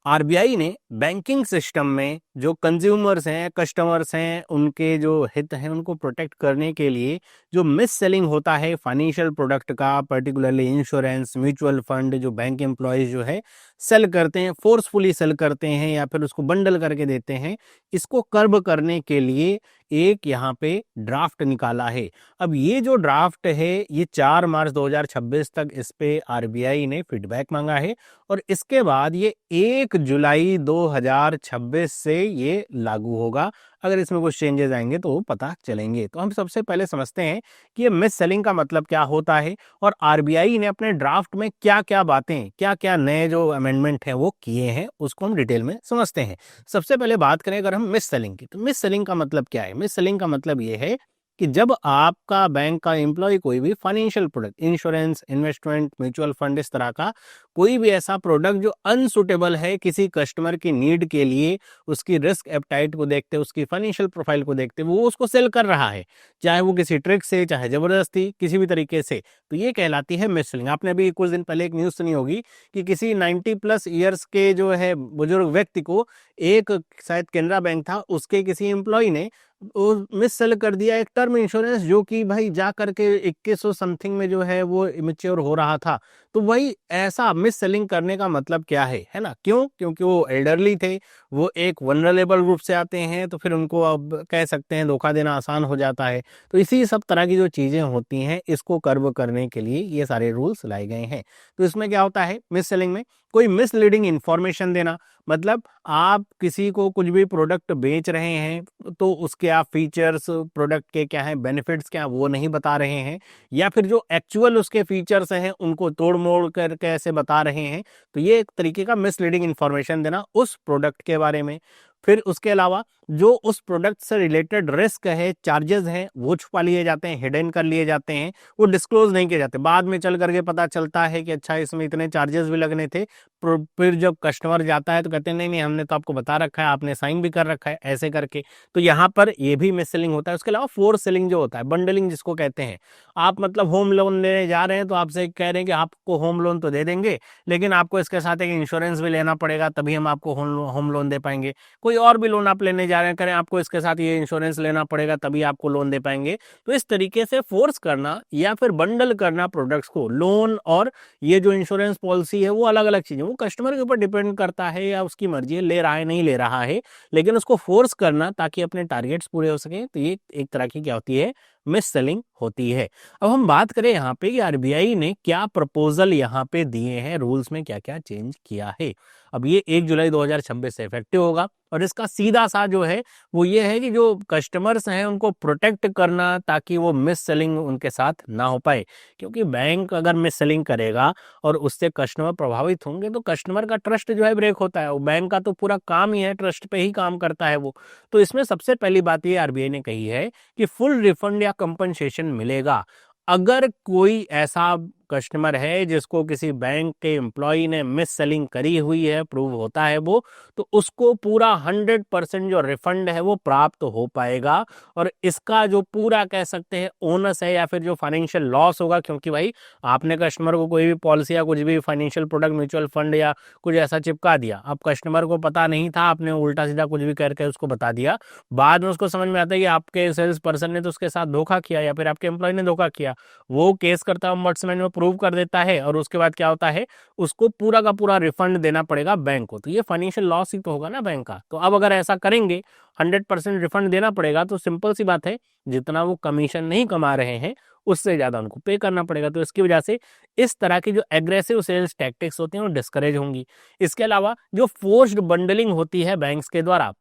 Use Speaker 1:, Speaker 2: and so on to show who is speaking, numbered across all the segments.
Speaker 1: RBI ने banking system में जो कंज्यूमर्स हैं, कस्टमर्स हैं, उनके जो हित हैं उनको प्रोटेक्ट करने के लिए जो मिस सेलिंग होता है फाइनेंशियल प्रोडक्ट का, पर्टिकुलरली इंश्योरेंस, म्यूचुअल फंड, जो बैंक एम्प्लॉयज जो है सेल करते हैं, फोर्सफुली सेल करते हैं या फिर उसको बंडल करके देते हैं, इसको कर्ब करने के लिए एक यहाँ पे ड्राफ्ट निकाला है। अब ये जो ड्राफ्ट है ये 4 मार्च 2026 तक इस पे आरबीआई ने फीडबैक मांगा है और इसके बाद ये 1 जुलाई 2026 से ये लागू होगा। अगर इसमें कुछ चेंजेस आएंगे तो वो पता चलेंगे। तो हम सबसे पहले समझते हैं कि ये मिस सेलिंग का मतलब क्या होता है और आरबीआई ने अपने ड्राफ्ट में क्या क्या बातें, क्या क्या नए जो अमेंडमेंट हैं वो किए हैं, उसको हम डिटेल में समझते हैं। सबसे पहले बात करें अगर हम मिस सेलिंग की, तो मिस सेलिंग का मतलब क्या है? मिस सेलिंग का मतलब ये है कि जब आपका बैंक का एम्प्लॉय कोई भी financial product, insurance, investment, mutual fund, इस तरह का कोई भी ऐसा प्रोडक्ट जो अनसुटेबल है किसी कस्टमर की नीड के लिए, उसकी रिस्क एपेटाइट को देखते, उसकी फाइनेंशियल प्रोफाइल को देखते वो उसको सेल कर रहा है, चाहे वो किसी ट्रिक से, चाहे जबरदस्ती, किसी भी तरीके से, तो ये कहलाती है मिस सेलिंग। आपने अभी कुछ दिन पहले एक न्यूज सुनी होगी कि किसी 90+ ईयर्स के जो है बुजुर्ग व्यक्ति को एक शायद केनरा बैंक था, उसके किसी एम्प्लॉय ने मिस सेल कर दिया एक टर्म इंश्योरेंस, जो कि भाई जा करके 2100 समथिंग में जो है वो इमेच्योर हो रहा था। तो वही ऐसा मिस सेलिंग करने का मतलब क्या है ना? क्यों? क्योंकि वो एल्डरली थे, वो एक वनरेबल ग्रुप से आते हैं, तो फिर उनको अब कह सकते हैं धोखा देना आसान हो जाता है। तो इसी सब तरह की जो चीजें होती हैं इसको कर्व करने के लिए ये सारे रूल्स लाए गए हैं। तो इसमें क्या होता है मिस सेलिंग में? कोई मिसलीडिंग इंफॉर्मेशन देना, मतलब आप किसी को कुछ भी प्रोडक्ट बेच रहे हैं तो उसके आप फीचर्स, प्रोडक्ट के क्या हैं, बेनिफिट्स क्या हैं, वो नहीं बता रहे हैं, या फिर जो एक्चुअल उसके फीचर्स हैं उनको तोड़ मोड़ कर कैसे बता रहे हैं, तो ये एक तरीके का मिसलीडिंग इंफॉर्मेशन देना उस प्रोडक्ट के बारे में। फिर उसके अलावा जो उस प्रोडक्ट से रिलेटेड रिस्क है, चार्जेस हैं, वो छुपा लिए जाते हैं, हिडन कर लिए जाते हैं, वो डिस्क्लोज नहीं किए जाते। बाद में चल करके पता चलता है कि अच्छा इसमें इतने चार्जेस भी लगने थे। फिर जब कस्टमर जाता है तो कहते हैं नहीं नहीं हमने तो आपको बता रखा है, आपने साइन भी कर रखा है, ऐसे करके। तो यहाँ पर ये भी मिस सेलिंग होता है। उसके अलावा फोर्स सेलिंग जो होता है, बंडलिंग जिसको कहते हैं, आप मतलब होम लोन लेने जा रहे हैं तो आपसे कह रहे हैं कि आपको होम लोन तो दे देंगे, लेकिन आपको इसके साथ एक इंश्योरेंस भी लेना पड़ेगा, तभी हम आपको होम लोन दे पाएंगे। कोई और भी लोन आप लेने जा रहे हैं, करें आपको इसके साथ ये इंश्योरेंस लेना पड़ेगा तभी आपको लोन दे पाएंगे। तो इस तरीके से फोर्स करना या फिर बंडल करना प्रोडक्ट्स को, लोन और ये जो इंश्योरेंस पॉलिसी है वो अलग अलग चीजें, वो कस्टमर के ऊपर डिपेंड करता है या उसकी मर्जी है, ले रहा है नहीं ले रहा है, लेकिन उसको फोर्स करना ताकि अपने टारगेट्स पूरे हो सके, तो ये एक तरह की क्या होती है, मिस सेलिंग होती है। अब हम बात करें यहाँ पे कि आरबीआई ने क्या प्रपोजल यहाँ पे दिए हैं, रूल्स में क्या क्या चेंज किया है। अब ये 1 जुलाई 2026 से इफेक्टिव होगा और इसका सीधा सा जो है वो ये है कि जो कस्टमर्स हैं उनको प्रोटेक्ट करना ताकि वो मिस सेलिंग उनके साथ ना हो पाए, क्योंकि बैंक अगर मिस सेलिंग करेगा और उससे कस्टमर प्रभावित होंगे तो कस्टमर का ट्रस्ट जो है ब्रेक होता है। बैंक का तो पूरा काम ही है, ट्रस्ट पे ही काम करता है वो। तो इसमें सबसे पहली बात ये आरबीआई ने कही है कि फुल रिफंड या कंपनसेशन मिलेगा। अगर कोई ऐसा कस्टमर है जिसको किसी बैंक के एम्प्लॉय ने मिस सेलिंग करी हुई है, प्रूव होता है वो, तो उसको पूरा 100% जो रिफंड है वो प्राप्त हो पाएगा। और इसका जो पूरा कह सकते हैं ओनस है या फिर जो फाइनेंशियल लॉस होगा, क्योंकि भाई आपने कस्टमर को कोई भी पॉलिसी या कुछ भी फाइनेंशियल प्रोडक्ट, म्यूचुअल फंड या कुछ ऐसा चिपका दिया, अब कस्टमर को पता नहीं था, आपने उल्टा सीधा कुछ भी करके उसको बता दिया, बाद में उसको समझ में आता है कि आपके सेल्स पर्सन ने तो उसके साथ धोखा किया या फिर आपके एम्प्लॉय ने धोखा किया, वो केस करता है ombudsman में, प्रूव कर देता है और उसके बाद क्या होता है, उसको पूरा का पूरा रिफंड देना पड़ेगा बैंक को। तो ये फाइनेंशियल लॉस ही तो होगा ना बैंक का। तो अब अगर ऐसा करेंगे, 100% रिफंड देना पड़ेगा, तो सिंपल सी बात है जितना वो कमीशन नहीं कमा रहे हैं उससे ज्यादा उनको पे करना पड़ेगा। तो इसकी वजह से इस तरह की जो एग्रेसिव सेल्स टैक्टिक्स होती हैं वो डिस्करेज होंगी। इसके अलावा जो फोर्स्ड बंडलिंग होती है बैंक्स के द्वारा,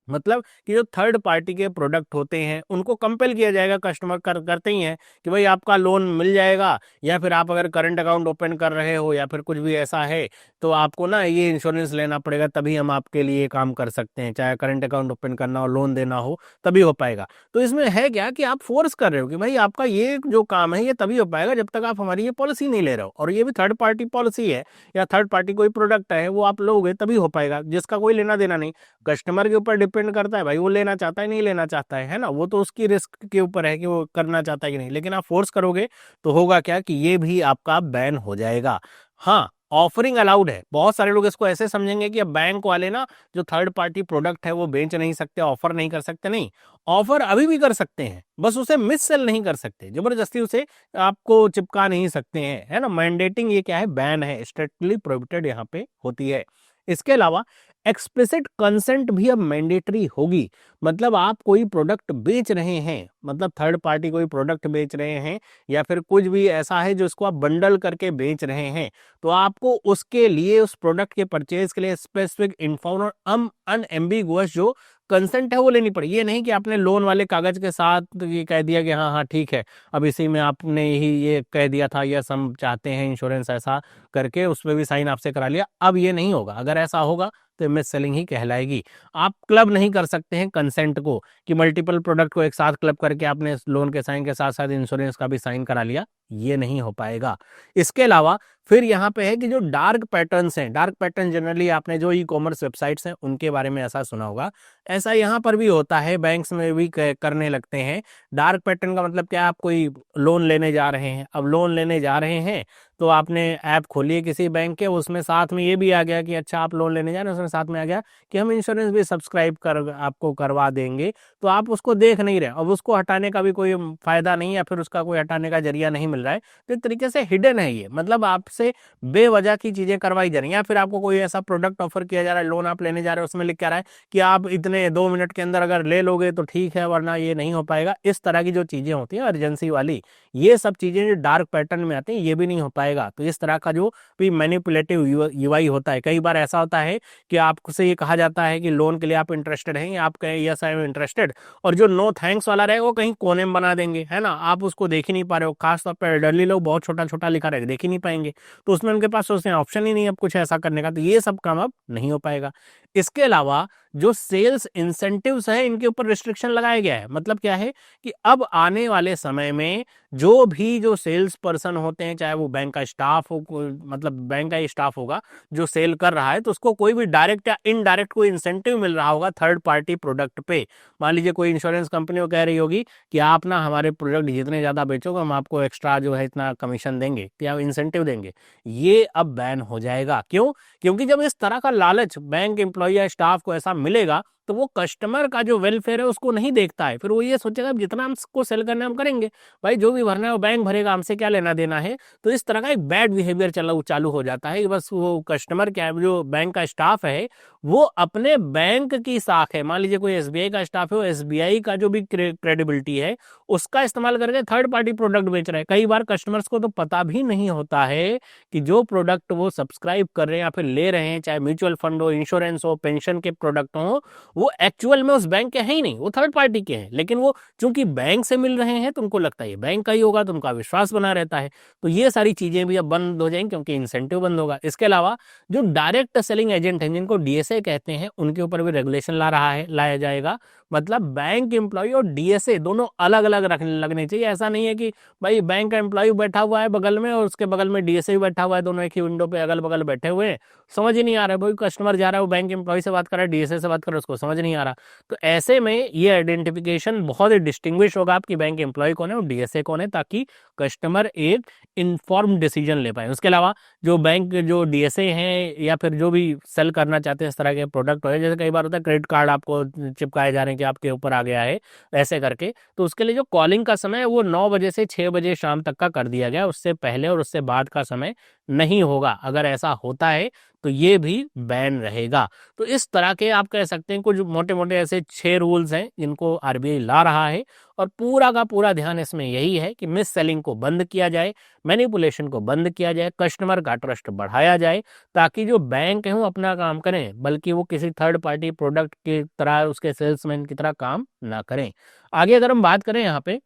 Speaker 1: मतलब कि जो थर्ड पार्टी के प्रोडक्ट होते हैं उनको कंपेल किया जाएगा, कस्टमर करते ही हैं कि भाई आपका लोन मिल जाएगा, या फिर आप अगर करंट अकाउंट ओपन कर रहे हो या फिर कुछ भी ऐसा है तो आपको ना ये इंश्योरेंस लेना पड़ेगा, तभी हम आपके लिए काम कर सकते हैं, चाहे करंट अकाउंट ओपन करना हो, लोन देना हो, तभी हो पाएगा। तो इसमें है क्या कि आप फोर्स कर रहे हो कि भाई आपका ये जो काम है ये तभी हो पाएगा जब तक आप हमारी ये पॉलिसी नहीं ले रहे हो, और ये भी थर्ड पार्टी पॉलिसी है या थर्ड पार्टी कोई प्रोडक्ट है वो आप लोगे तभी हो पाएगा, जिसका कोई लेना देना नहीं, कस्टमर के ऊपर डिपेंड करता है भाई, वो लेना चाहता है नहीं लेना चाहता है ना, वो तो उसकी रिस्क के ऊपर है कि वो करना चाहता है कि नहीं। लेकिन आप फोर्स करोगे तो होगा क्या कि ये भी आपका बैन हो जाएगा। हाँ, ऑफरिंग अलाउड है। बहुत सारे लोग इसको ऐसे समझेंगे कि अब बैंक वाले ना जो थर्ड पार्टी प्रोडक्ट है वो बेच नहीं सकते, ऑफर नहीं कर सकते। नहीं, ऑफर अभी भी कर सकते हैं, बस उसे मिस सेल नहीं कर सकते, जबरदस्ती उसे आपको चिपका नहीं सकते हैं, है ना। मैंडेटिंग ये क्या है, बैन है, स्ट्रिक्टली प्रोहिबिटेड यहाँ पे होती है। इसके अलावा एक्सप्लिसिट कंसेंट भी अब मैंडेटरी होगी। मतलब आप कोई प्रोडक्ट बेच रहे हैं, मतलब थर्ड पार्टी कोई प्रोडक्ट बेच रहे हैं या फिर कुछ भी ऐसा है जो इसको आप बंडल करके बेच रहे हैं, तो आपको उसके लिए, उस प्रोडक्ट के परचेज के लिए स्पेसिफिक इन्फॉर्म और अनएम्बिगुअस जो कंसेंट है वो लेनी पड़ेगी। ये नहीं कि आपने लोन वाले कागज के साथ ये कह दिया कि हाँ हाँ ठीक है, अब इसी में आपने ही ये कह दिया था, यस हम चाहते हैं इंश्योरेंस, ऐसा करके उसमें भी साइन आपसे करा लिया। अब ये नहीं होगा, अगर ऐसा होगा तो मिस सेलिंग ही कहलाएगी। आप क्लब नहीं कर सकते हैं कंसेंट को, कि मल्टीपल प्रोडक्ट को एक साथ क्लब करके आपने लोन के साइन के साथ साथ इंश्योरेंस का भी साइन करा लिया, ये नहीं हो पाएगा। इसके अलावा फिर यहाँ पे है कि जो डार्क पैटर्न्स हैं, डार्क पैटर्न जनरली आपने जो ई कॉमर्स वेबसाइट्स हैं उनके बारे में ऐसा सुना होगा, ऐसा यहाँ पर भी होता है, बैंक्स में भी करने लगते हैं। डार्क पैटर्न का मतलब क्या है, आप कोई लोन लेने जा रहे हैं, अब लोन लेने जा रहे हैं तो आपने ऐप खोली है किसी बैंक के, उसमें साथ में ये भी आ गया कि अच्छा आप लोन लेने जा रहे हैं, उसमें साथ में आ गया कि हम इंश्योरेंस भी सब्सक्राइब कर आपको करवा देंगे, तो आप उसको देख नहीं रहे, अब उसको हटाने का भी कोई फायदा नहीं या फिर उसका कोई हटाने का जरिया नहीं मिल रहा है, तो एक तरीके से हिडन है ये, मतलब आपसे बेवजह की चीजें करवाई जा रही हैं। या फिर आपको कोई ऐसा प्रोडक्ट ऑफर किया जा रहा है, लोन आप लेने जा रहे हो, उसमें लिख के आ रहा है कि आप इतने 2 मिनट के अंदर अगर ले लोगे तो ठीक है, वरना ये नहीं हो पाएगा। इस तरह की जो चीजें होती हैं अर्जेंसी वाली, ये सब चीजें जो डार्क पैटर्न में आती हैं, ये भी नहीं हो पाएगा। तो इस तरह का जो भी मैनिपुलेटिव यूआई होता है, कई बार ऐसा होता है कि आपसे ये कहा जाता है कि लोन के लिए आप इंटरेस्टेड हैं, आप कहें यस आई एम इंटरेस्टेड, और जो नो थैंक्स वाला रहेगा वो कहीं कोने में बना देंगे, है ना, आप उसको देख ही नहीं पा रहे हो। खासतौर पर एल्डरली लोग बहुत छोटा छोटा लिखा रहेगा, देख ही नहीं पाएंगे, तो उसमें उनके पास सोचते हैं ऑप्शन ही नहीं है अब कुछ ऐसा करने का, तो ये सब काम अब नहीं हो पाएगा। इसके अलावा जो सेल्स इंसेंटिव्स हैं, इनके ऊपर रिस्ट्रिक्शन लगाया गया है। मतलब क्या है कि अब आने वाले समय में जो भी जो सेल्स पर्सन होते हैं, चाहे वो बैंक का स्टाफ हो, मतलब बैंक का ही स्टाफ होगा जो सेल कर रहा है, तो उसको कोई भी डायरेक्ट या इनडायरेक्ट कोई इंसेंटिव मिल रहा होगा थर्ड पार्टी प्रोडक्ट पे। मान लीजिए कोई इंश्योरेंस कंपनी को कह रही होगी कि आप ना हमारे प्रोडक्ट जितने ज्यादा बेचोगे हम आपको एक्स्ट्रा जो है इतना कमीशन देंगे या इंसेंटिव देंगे, ये अब बैन हो जाएगा। क्यों? क्योंकि जब इस तरह का लालच बैंक एम्प्लॉय या स्टाफ को ऐसा मिलेगा, तो वो कस्टमर का जो वेलफेयर है उसको नहीं देखता है, फिर वो ये सोचेगा जितना हमको सेल करना है हम करेंगे, भाई जो भी भरना है वो बैंक भरेगा, हमसे क्या लेना देना है। तो इस तरह का एक बैड बिहेवियर चालू हो जाता है कि बस वो कस्टमर क्या, जो बैंक का स्टाफ है वो अपने बैंक की साख है, मान लीजिए कोई एसबीआई का स्टाफ है, वो एसबीआई का जो भी क्रेडिबिलिटी है उसका इस्तेमाल करके थर्ड पार्टी प्रोडक्ट बेच रहा है। कई बार कस्टमर्स को तो पता भी नहीं होता है कि जो प्रोडक्ट वो सब्सक्राइब कर रहे हैं या फिर ले रहे हैं, चाहे म्यूचुअल फंड हो, इंश्योरेंस हो, पेंशन के प्रोडक्ट हो, वो एक्चुअल में उस बैंक के हैं ही नहीं, वो थर्ड पार्टी के हैं। लेकिन वो चूंकि बैंक से मिल रहे हैं तो उनको लगता है ये बैंक का ही होगा, तो उनका विश्वास बना रहता है। तो ये सारी चीजें भी अब बंद हो जाएंगी क्योंकि इंसेंटिव बंद होगा। इसके अलावा जो डायरेक्ट सेलिंग एजेंट हैं, जिनको डीएसए कहते हैं, उनके ऊपर भी रेगुलेशन लाया जाएगा। मतलब बैंक एम्प्लॉय और डीएसए दोनों अलग अलग लगने चाहिए। ऐसा नहीं है कि भाई बैंक का एम्प्लॉय बैठा हुआ है बगल में और उसके बगल में डीएसए भी बैठा हुआ है, दोनों एक ही विंडो पे अगल बगल बैठे हुए हैं, समझ ही नहीं आ रहा है। भाई कस्टमर जा रहा है वो बैंक एम्प्लॉय से बात कर रहा है, डीएसए से बात कर रहा है, उसको समझ नहीं आ रहा। तो ऐसे में ये आइडेंटिफिकेशन बहुत ही डिस्टिंग्विश होगा आपकी बैंक एम्प्लॉय कौन है और डीएसए कौन है, ताकि कस्टमर एक इन्फॉर्म्ड डिसीजन ले पाए। उसके अलावा जो बैंक जो डीएसए हैं या फिर जो भी सेल करना चाहते हैं इस तरह के प्रोडक्ट हो, जैसे कई बार होता है क्रेडिट कार्ड आपको चिपकाए जा रहे हैं कि आपके ऊपर आ गया है ऐसे करके, तो उसके लिए जो कॉलिंग का समय है वो 9 बजे से 6 बजे शाम तक का कर दिया गया, उससे पहले और उससे बाद का समय नहीं होगा। अगर ऐसा होता है तो ये भी बैन रहेगा। तो इस तरह के आप कह सकते हैं कुछ मोटे मोटे ऐसे 6 रूल्स हैं जिनको आरबीआई ला रहा है, और पूरा का पूरा ध्यान इसमें यही है कि मिस सेलिंग को बंद किया जाए, मैनिपुलेशन को बंद किया जाए, कस्टमर का ट्रस्ट बढ़ाया जाए, ताकि जो बैंक है वो अपना काम करें, बल्कि वो किसी थर्ड पार्टी प्रोडक्ट की तरह, उसके सेल्समैन की तरह काम ना करें। आगे अगर हम बात करें यहाँ पे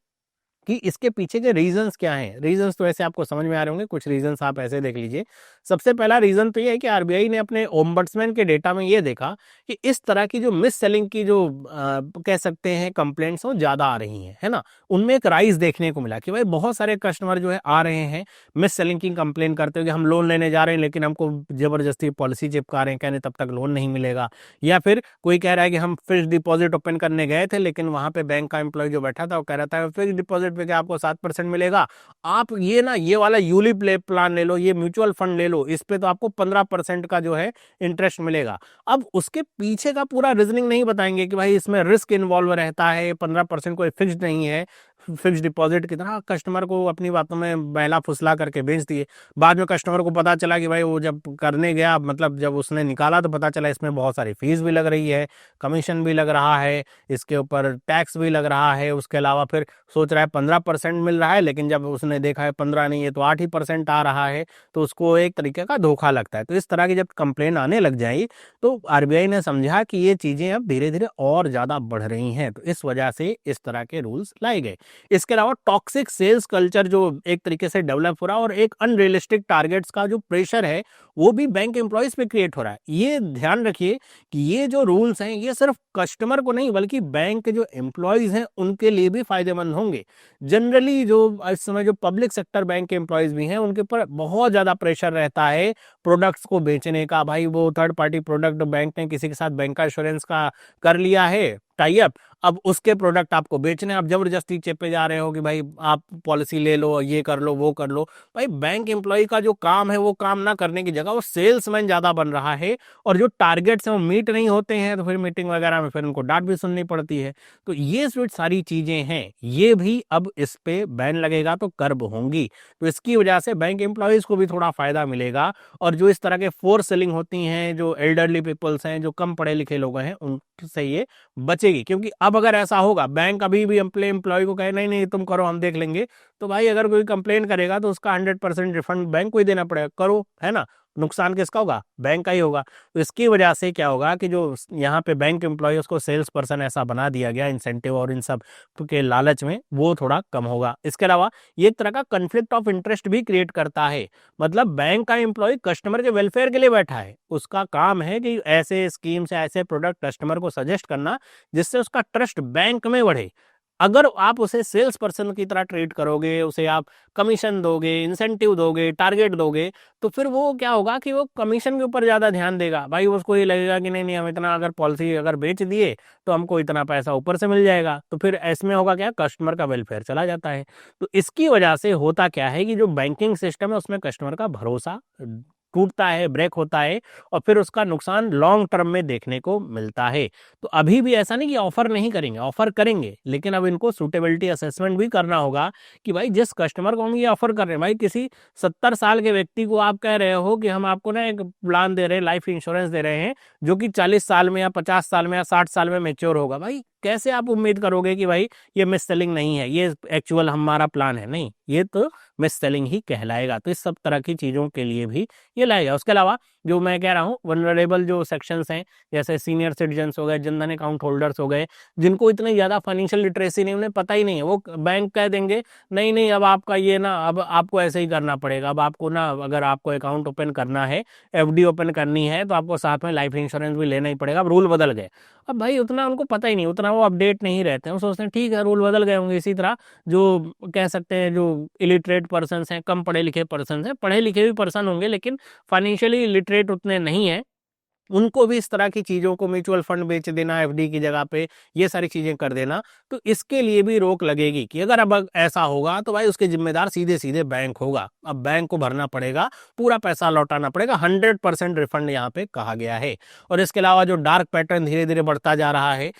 Speaker 1: कि इसके पीछे के रीजंस क्या हैं, रीजंस तो ऐसे आपको समझ में आ रहे होंगे, कुछ रीजंस आप ऐसे देख लीजिए। सबसे पहला रीजन तो ये है कि आरबीआई ने अपने ओम्बड्समैन के डेटा में ये देखा कि इस तरह की जो मिस सेलिंग की जो कह सकते हैं कंप्लेंट्स हो ज्यादा आ रही हैं, है ना। उनमें एक राइज देखने को मिला कि भाई बहुत सारे कस्टमर जो है आ रहे हैं मिस सेलिंग की कंप्लेन करते हुए कि हम लोन लेने जा रहे हैं लेकिन हमको जबरदस्ती पॉलिसी चिपका रहे हैं, कहने तब तक लोन नहीं मिलेगा। या फिर कोई कह रहा है कि हम फिक्स डिपॉजिट ओपन करने गए थे लेकिन वहां पे बैंक का एम्प्लॉय जो बैठा था वो कह रहा था फिक्स डिपॉजिट डिपॉजिट पे क्या आपको 7% मिलेगा, आप ये ना ये वाला यूलिप प्लान ले लो, ये म्यूचुअल फंड ले लो, इस पे तो आपको 15% का जो है इंटरेस्ट मिलेगा। अब उसके पीछे का पूरा रीजनिंग नहीं बताएंगे कि भाई इसमें रिस्क इन्वॉल्व रहता है, 15% कोई फिक्स नहीं है, फिक्स डिपॉजिट की तरह कस्टमर को अपनी बातों में बहला फुसला करके बेच दिए। बाद में कस्टमर को पता चला कि भाई वो जब करने गया, मतलब जब उसने निकाला तो पता चला इसमें बहुत सारी फीस भी लग रही है, कमीशन भी लग रहा है, इसके ऊपर टैक्स भी लग रहा है, उसके अलावा फिर सोच रहा है 15% मिल रहा है, लेकिन जब उसने देखा है 15 नहीं है तो 8% आ रहा है, तो उसको एक तरीके का धोखा लगता है। तो इस तरह की जब कंप्लेन आने लग जाए तो आरबीआई ने समझा कि ये चीजें अब धीरे धीरे और ज्यादा बढ़ रही हैं, तो इस वजह से इस तरह के रूल्स लाए गए। इसके अलावा टॉक्सिक सेल्स कल्चर जो एक तरीके से डेवलप हो रहा है और एक अनरियलिस्टिक टारगेट्स का जो प्रेशर है वो भी बैंक एम्प्लॉयज पे क्रिएट हो रहा है। ये ध्यान रखिए कि ये जो रूल्स हैं ये सिर्फ कस्टमर को नहीं बल्कि बैंक के जो एम्प्लॉयज हैं उनके लिए भी फायदेमंद होंगे। जनरली जो इस समय जो पब्लिक सेक्टर बैंक के एम्प्लॉयज भी हैं उनके ऊपर बहुत ज्यादा प्रेशर रहता है प्रोडक्ट्स को बेचने का। भाई वो थर्ड पार्टी प्रोडक्ट बैंक ने किसी के साथ बैंक का इंश्योरेंस का कर लिया है टाई अप, अब उसके प्रोडक्ट आपको बेचने, आप जबरदस्ती चेपे जा रहे हो कि भाई आप पॉलिसी ले लो, ये कर लो, वो कर लो। भाई बैंक एम्प्लॉय का जो काम है वो काम ना करने की जगह वो सेल्समैन ज्यादा बन रहा है, और जो टारगेट्स हैं वो मीट नहीं होते हैं तो फिर मीटिंग वगैरह में फिर उनको डांट भी सुननी पड़ती है। तो ये जो सारी चीजें हैं ये भी अब इस पे बैन लगेगा तो कर्ब होंगी, तो इसकी वजह से बैंक एम्प्लॉयज को भी थोड़ा फायदा मिलेगा। और जो इस तरह के फोर्स सेलिंग होती हैं, जो एल्डरली पीपल्स हैं, जो कम पढ़े लिखे लोग हैं, उनसे ये बचेगी। क्योंकि अब अगर ऐसा होगा बैंक अभी भी एम्प्लॉय को कहे नहीं नहीं तुम करो हम देख लेंगे, तो भाई अगर कोई कंप्लेन करेगा तो उसका 100% रिफंड बैंक को ही देना पड़ेगा, करो, है ना। नुकसान किसका होगा? बैंक का ही होगा। तो इसकी वजह से क्या होगा कि जो यहाँ पे बैंक एम्प्लॉय उसको सेल्स पर्सन ऐसा बना दिया गया इंसेंटिव और इन सब के लालच में, वो थोड़ा कम होगा। इसके अलावा ये एक तरह का कन्फ्लिक्ट ऑफ इंटरेस्ट भी क्रिएट करता है। मतलब बैंक का एम्प्लॉय कस्टमर के वेलफेयर के लिए बैठा है, उसका काम है कि ऐसे स्कीम से ऐसे प्रोडक्ट कस्टमर को सजेस्ट करना जिससे उसका ट्रस्ट बैंक में बढ़े। अगर आप उसे सेल्स पर्सन की तरह ट्रीट करोगे, उसे आप कमीशन दोगे, इंसेंटिव दोगे, टारगेट दोगे, तो फिर वो क्या होगा कि वो कमीशन के ऊपर ज्यादा ध्यान देगा। भाई उसको ये लगेगा कि नहीं नहीं हम इतना अगर पॉलिसी अगर बेच दिए तो हमको इतना पैसा ऊपर से मिल जाएगा, तो फिर इसमें होगा क्या, कस्टमर का वेलफेयर चला जाता है। तो इसकी वजह से होता क्या है कि जो बैंकिंग सिस्टम है उसमें कस्टमर का भरोसा टूटता है, ब्रेक होता है, और फिर उसका नुकसान लॉन्ग टर्म में देखने को मिलता है। तो अभी भी ऐसा नहीं कि ऑफर नहीं करेंगे, ऑफर करेंगे, लेकिन अब इनको सूटेबिलिटी असेसमेंट भी करना होगा कि भाई जिस कस्टमर को हम ये ऑफर कर रहे हैं, भाई किसी 70 साल के व्यक्ति को आप कह रहे हो कि हम आपको ना एक प्लान दे रहे हैं, लाइफ इंश्योरेंस दे रहे हैं जो कि 40 साल में या 50 साल में या 60 साल में मेच्योर होगा, भाई कैसे आप उम्मीद करोगे कि भाई ये मिस सेलिंग नहीं है, ये एक्चुअल हमारा प्लान है? नहीं, ये तो मिस सेलिंग ही कहलाएगा। तो इस सब तरह की चीजों के लिए भी ये लाएगा। उसके अलावा जो मैं कह रहा हूँ वनरेबल जो सेक्शंस हैं, जैसे सीनियर सिटीजन्स हो गए, जनधन अकाउंट होल्डर्स हो गए, जिनको इतनी ज्यादा फाइनेंशियल लिटरेसी नहीं, उन्हें पता ही नहीं है, वो बैंक कह देंगे नहीं नहीं अब आपका ये ना अब आपको ऐसे ही करना पड़ेगा, अब आपको ना अगर आपको अकाउंट ओपन करना है, एफडी ओपन करनी है, तो आपको साथ में लाइफ इंश्योरेंस भी लेना ही पड़ेगा। अब रूल बदल गए। अब भाई उतना उनको पता ही नहीं, उतना वो अपडेट नहीं रहते हैं, वो सोचते हैं ठीक है रूल बदल गए होंगे। इसी तरह जो कह सकते हैं जो इलिटरेट पर्सन हैं, कम पढ़े लिखे पर्सन हैं, पढ़े लिखे भी पर्सन होंगे लेकिन फाइनेंशियली लिटरेट उतने नहीं है, उनको भी इस तरह की चीजों को म्यूचुअल फंड बेच देना एफडी की जगह पे, ये सारी चीजें कर देना, तो इसके लिए भी रोक लगेगी कि अगर अब ऐसा होगा तो भाई उसके जिम्मेदार सीधे सीधे बैंक होगा। अब बैंक को भरना पड़ेगा, पूरा पैसा लौटाना पड़ेगा, 100% रिफंड यहाँ पे कहा गया है। और इसके अलावा जो डार्क पैटर्न धीरे धीरे बढ़ता जा रहा है,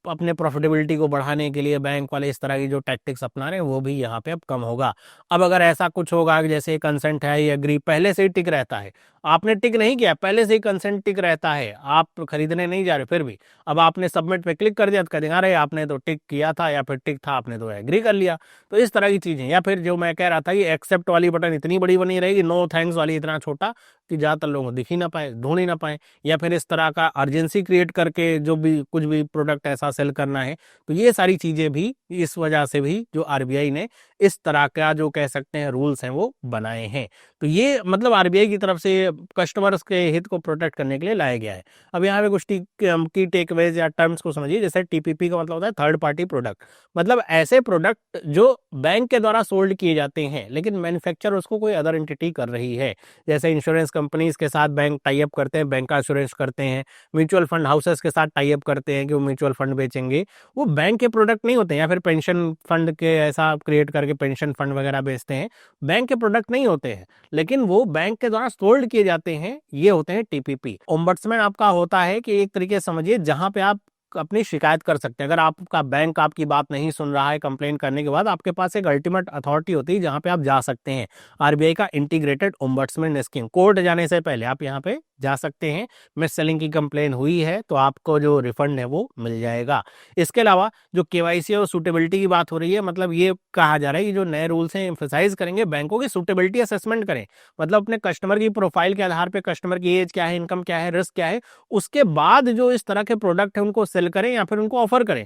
Speaker 1: अपने प्रॉफिटेबिलिटी को बढ़ाने के लिए बैंक वाले इस तरह की जो टैक्टिक्स अपना रहे हैं वो भी यहाँ पे अब कम होगा। अब अगर ऐसा कुछ होगा जैसे कंसेंट है, ये एग्री पहले से ही टिक रहता है, आपने टिक नहीं किया, पहले से ही कंसेंट टिक रहता है, आप खरीदने नहीं जा रहे, फिर भी अब आपने सबमिट पे क्लिक कर दिया तो कह देंगे अरे आपने तो टिक किया था, या फिर टिक था आपने तो एग्री कर लिया। तो इस तरह की चीजें, या फिर जो मैं कह रहा था कि एक्सेप्ट वाली बटन इतनी बड़ी बनी रहेगी, नो थैंक्स वाली इतना छोटा कि ज्यादातर लोगों को दिख ही ना पाए, ढूंढ ही ना पाए, या फिर इस तरह का अर्जेंसी क्रिएट करके जो भी कुछ भी प्रोडक्ट ऐसा सेल करना है। तो ये सारी चीजें भी इस वजह से भी जो आरबीआई ने इस तरह का जो कह सकते हैं रूल्स हैं वो बनाए हैं। तो ये मतलब आरबीआई की तरफ से कस्टमर्स के हित को प्रोटेक्ट करने के लिए लाया गया है। अब यहाँ पे कुछ की टेकअवेज या टर्म्स को समझिए। जैसे टीपीपी का मतलब होता है थर्ड पार्टी प्रोडक्ट, मतलब ऐसे प्रोडक्ट जो बैंक के द्वारा सोल्ड किए जाते हैं लेकिन मैन्युफैक्चर उसको कोई अदर एंटिटी कर रही है। जैसे इंश्योरेंस कंपनीज के साथ बैंक टाई अप करते हैं, बैंक एश्योरेंस करते हैं, म्यूचुअल फंड हाउसेस के साथ टाई अप करते हैं कि वो म्यूचुअल फंड बेचेंगे, वो बैंक के प्रोडक्ट नहीं होते हैं, या फिर पेंशन फंड के ऐसा क्रिएट करके पेंशन फंड वगैरह बेचते हैं, बैंक के प्रोडक्ट नहीं होते हैं, लेकिन वो बैंक के द्वारा सोल्ड किए जाते हैं, ये होते हैं टीपीपी। ओम्बड्समैन आपका होता है कि एक तरीके से समझिए जहां पे आप अपनी शिकायत कर सकते हैं। अगर आपका बैंक आपकी बात नहीं सुन रहा है, कंप्लेन करने के बाद आपके पास एक अल्टीमेट अथॉरिटी होती है जहां पे आप जा सकते हैं। आरबीआई का इंटीग्रेटेड ओम्बड्समैन स्कीम, कोर्ट जाने से पहले आप यहाँ पे जा सकते हैं। मिस सेलिंग की कंप्लेन हुई है तो आपको जो रिफंड है वो मिल जाएगा। इसके अलावा जो केवाईसी और सूटेबिलिटी की बात हो रही है, मतलब ये कहा जा रहा है कि जो नए रूल्स हैं एम्फसाइज करेंगे बैंकों की सूटेबिलिटी असेसमेंट करें, मतलब अपने कस्टमर की प्रोफाइल के आधार पे कस्टमर की एज क्या है, इनकम क्या है, रिस्क क्या है, उसके बाद जो इस तरह के प्रोडक्ट है उनको सेल करें या फिर उनको ऑफर करें।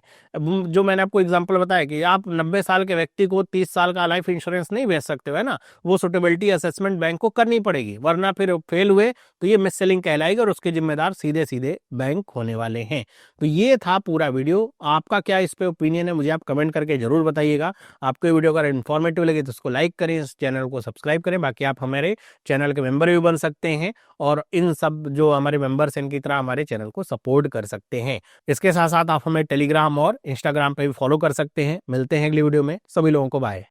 Speaker 1: जो मैंने आपको एग्जांपल बताया कि आप 90 साल के व्यक्ति को 30 साल का लाइफ इंश्योरेंस नहीं बेच सकते हो, है ना, वो सूटेबिलिटी असेसमेंट बैंक को करनी पड़ेगी, वरना फिर फेल हुए तो ये मिस सेलिंग कहलाएगी और उसके जिम्मेदार सीधे सीधे बैंक होने वाले हैं। तो ये था पूरा वीडियो। आपका क्या इस पे ओपिनियन है मुझे आप कमेंट करके जरूर बताइएगा। आपको ये वीडियो अगर इन्फॉर्मेटिव लगे तो उसको लाइक करें, इस चैनल को सब्सक्राइब करें। बाकी आप हमारे चैनल के मेंबर भी बन सकते हैं और इन सब जो हमारे मेंबर्स हैं इनकी तरह हमारे चैनल को सपोर्ट कर सकते हैं। इसके साथ साथ आप हमें टेलीग्राम और इंस्टाग्राम पे भी फॉलो कर सकते हैं। मिलते हैं अगली वीडियो में, सभी लोगों को बाय।